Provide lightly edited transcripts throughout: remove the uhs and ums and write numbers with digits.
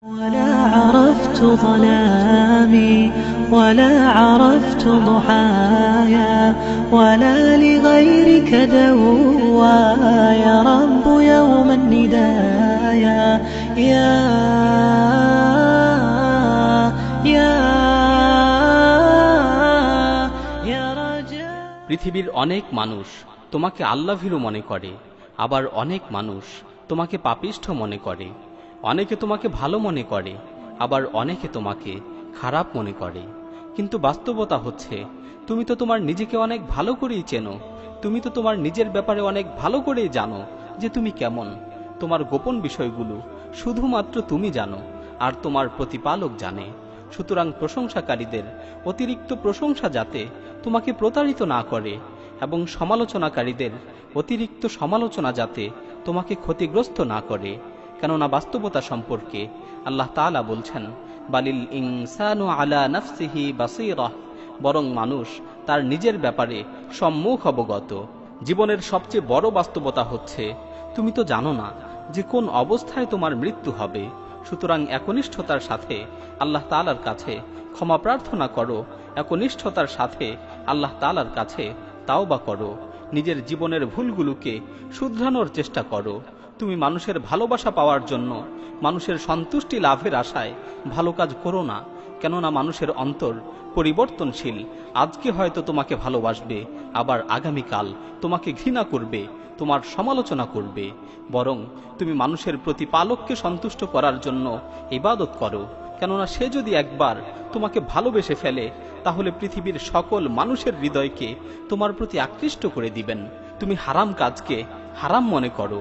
ولا عرفت ظلامي ولا عرفت ضحايا ولا لغيرك دوايا رب يوم الندايا يا يا يا رجاء। পৃথিবীর অনেক মানুষ তোমাকে আল্লাহভীরু মনে করে, আবার অনেক মানুষ তোমাকে পাপিষ্ঠ মনে করে। অনেকে তোমাকে ভালো মনে করে, আবার অনেকে তোমাকে খারাপ মনে করে। কিন্তু বাস্তবতা হচ্ছে তুমি তো তোমার নিজেকে অনেক ভালো করেই চেনো। তুমি তো তোমার নিজের ব্যাপারে অনেক ভালো করেই জানো যে তুমি কেমন। তোমার গোপন বিষয়গুলো শুধুমাত্র তুমি জানো, আর তোমার প্রতিপালক জানে। সুতরাং প্রশংসাকারীদের অতিরিক্ত প্রশংসা যাতে তোমাকে প্রতারিত না করে, এবং সমালোচনাকারীদের অতিরিক্ত সমালোচনা যাতে তোমাকে ক্ষতিগ্রস্ত না করে। কেননা বাস্তবতা সম্পর্কে আল্লাহ তাআলা বলছেন, বালিল ইনসানু আলা নাফসিহি বাসীরাহ, বরং মানুষ তার নিজের ব্যাপারে সম্মুখ অবগত। জীবনের সবচেয়ে বড় বাস্তবতা হচ্ছে তুমি তো জানো না যে কোন অবস্থায় তোমার মৃত্যু হবে। সুতরাং একনিষ্ঠতার সাথে আল্লাহ তাআলার কাছে ক্ষমা প্রার্থনা করো, একনিষ্ঠতার সাথে আল্লাহ তাআলার কাছে তাওবা করো, নিজের জীবনের ভুলগুলোকে শুধরানোর চেষ্টা করো। তুমি মানুষের ভালোবাসা পাওয়ার জন্য, মানুষের সন্তুষ্টি লাভের আশায় ভালো কাজ করো না। কেননা মানুষের অন্তর পরিবর্তনশীল। আজকে হয়তো তোমাকে ভালোবাসবে, আবার আগামীকাল তোমাকে ঘৃণা করবে, তোমার সমালোচনা করবে। বরং তুমি মানুষের প্রতিপালককে সন্তুষ্ট করার জন্য ইবাদত করো। কেননা সে যদি একবার তোমাকে ভালোবেসে ফেলে, তাহলে পৃথিবীর সকল মানুষের হৃদয়কে তোমার প্রতি আকৃষ্ট করে দিবেন। তুমি হারাম কাজকে হারাম মনে করো,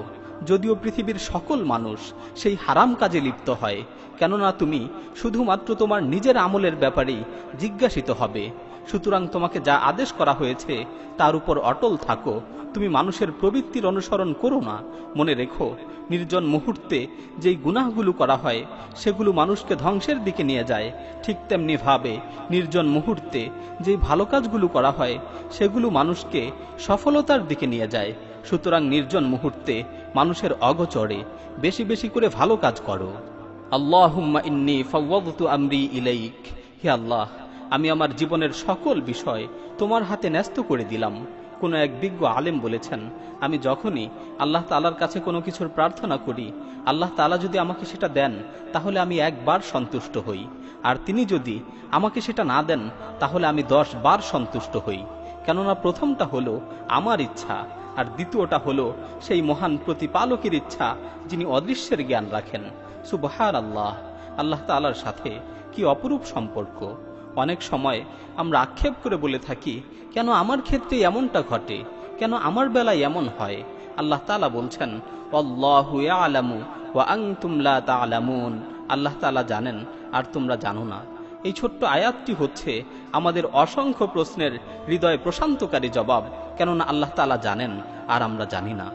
যদিও পৃথিবীর সকল মানুষ সেই হারাম কাজে লিপ্ত হয়। কেননা তুমি শুধুমাত্র তোমার নিজের আমলের ব্যাপারেই জিজ্ঞাসিত হবে। সুতরাং তোমাকে যা আদেশ করা হয়েছে তার উপর অটল থাকো। তুমি মানুষের প্রবৃত্তির অনুসরণ করো না। মনে রেখো, নির্জন মুহূর্তে যেই গুনাহগুলো করা হয় সেগুলো মানুষকে ধ্বংসের দিকে নিয়ে যায়, ঠিক তেমনি ভাবে নির্জন মুহূর্তে যেই ভালো কাজগুলো করা হয় সেগুলো মানুষকে সফলতার দিকে নিয়ে যায়। সুতরাং নির্জন মুহূর্তে মানুষের অগোচরে বেশি বেশি করে ভালো কাজ করো। আল্লাহুম্মা ইন্নী ফাওয়াদতু আমরি ইলাইক, হে আল্লাহ, আমি আমার জীবনের সকল বিষয় তোমার হাতে ন্যস্ত করে দিলাম। কোনো এক বিজ্ঞ আলেম বলেছেন, আমি যখনই আল্লাহ তাআলার কাছে কোনো কিছুর প্রার্থনা করি, আল্লাহ তাআলা যদি আমাকে সেটা দেন তাহলে আমি একবার সন্তুষ্ট হই, আর তিনি যদি আমাকে সেটা না দেন তাহলে আমি 10 বার সন্তুষ্ট হই। কেননা প্রথমটা হলো আমার ইচ্ছা, আর দ্বিতীয়টা হলো সেই মহান প্রতিপালকের ইচ্ছা যিনি অদৃশ্যের জ্ঞান রাখেন। সুবহানাল্লাহ, আল্লাহ তাআলার সাথে কি অপরূপ সম্পর্ক। অনেক সময় আমরা আক্ষেপ করে বলে থাকি, কেন আমার ক্ষেত্রে এমনটা ঘটে, কেন আমার বেলায় এমন হয়। আল্লাহ তাআলা বলছেন, আল্লাহু ইয়ালামু ওয়া আনতুম লা তা'লামুন, আল্লাহ তাআলা জানেন আর তোমরা জানো না। এই ছোট্ট আয়াতটি হচ্ছে আমাদের অসংখ্য প্রশ্নের হৃদয় প্রশান্তকারী জবাব। কেননা আল্লাহ তাআলা জানেন আর আমরা জানি না।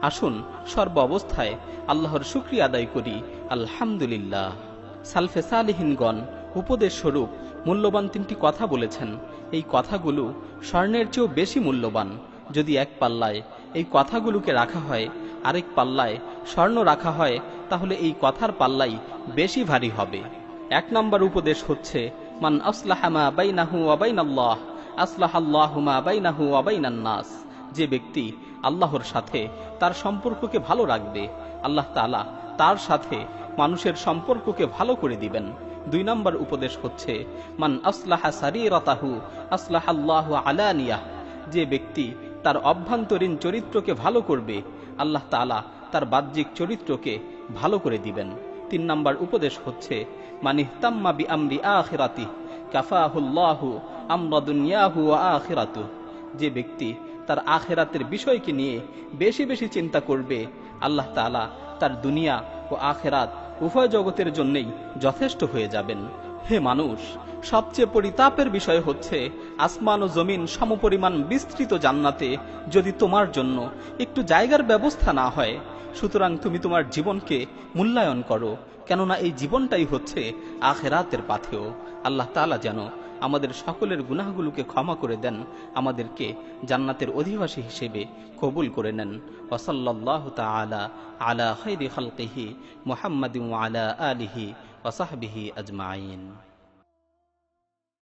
আসুন সর্ব অবস্থায় আল্লাহর শুকরিয়া আদায় করি। আলহামদুলিল্লাহ। সালফে সালিহিনগণ উপদেশ স্বরূপ মূল্যবান 3টি কথা বলেছেন। এই কথাগুলো স্বর্ণের চেয়েও বেশি মূল্যবান। যদি এক পাল্লায় এই কথাগুলোকে রাখা হয়, আরেক পাল্লায় স্বর্ণ রাখা হয়, তাহলে এই কথার পাল্লাই বেশি ভারী হবে। 1 নম্বর উপদেশ হচ্ছে, মান আসলাহা মা বাইনাহু ওয়া বাইনাল্লাহ আসলাহাল্লাহু মা বাইনাহু ওয়া বাইনান নাস। যে ব্যক্তি আল্লাহর সাথে তার সম্পর্ককে ভালো রাখবে, আল্লাহ তাআলা তার সাথে মানুষের সম্পর্ককে ভালো করে দিবেন। 2 নম্বর উপদেশ হচ্ছে, মান আসলাহা সারিরাতাহু আসলাহাল্লাহু আলানিয়াহ। যে ব্যক্তি তার অভ্যন্তরীণ চরিত্রকে ভালো করবে, আল্লাহ তাআলা তার বাহ্যিক চরিত্রকে ভালো করে দিবেন। 3 নম্বর উপদেশ হচ্ছে, মান ইহতাম্মা বিআমরি আখিরাতিহি কাফাহুল্লাহু আমরা দুনিয়াহু ওয়া আখিরাতুহু। যে ব্যক্তি তার আখিরাতের বিষয়কে নিয়ে বেশি বেশি চিন্তা করবে, আল্লাহ তাআলা তার দুনিয়া ও আখিরাত উভয় জগতের জন্যই যথেষ্ট হয়ে যাবেন। হে মানুষ, সবচেয়ে পরিতাপের বিষয় হচ্ছে আসমান ও জমিন সমপরিমাণ বিস্তৃত জান্নাতে যদি তোমার জন্য একটু জায়গার ব্যবস্থা না হয়। সুতরাং তুমি তোমার জীবনকে মূল্যায়ন করো, কেননা এই জীবনটাই হচ্ছে আখিরাতের পাথেয়। আল্লাহ তাআলা যেন আমাদের সকলের গুনাহগুলোকে ক্ষমা করে দেন, আমাদেরকে জান্নাতের অধিবাসী হিসেবে কবুল করে নেন। ওয়া সাল্লাল্লাহু তাআলা আলা খায়রি খালকিহি মুহাম্মাদিন ওয়া আলা আলিহি ওয়া সাহবিহি আজমাইন।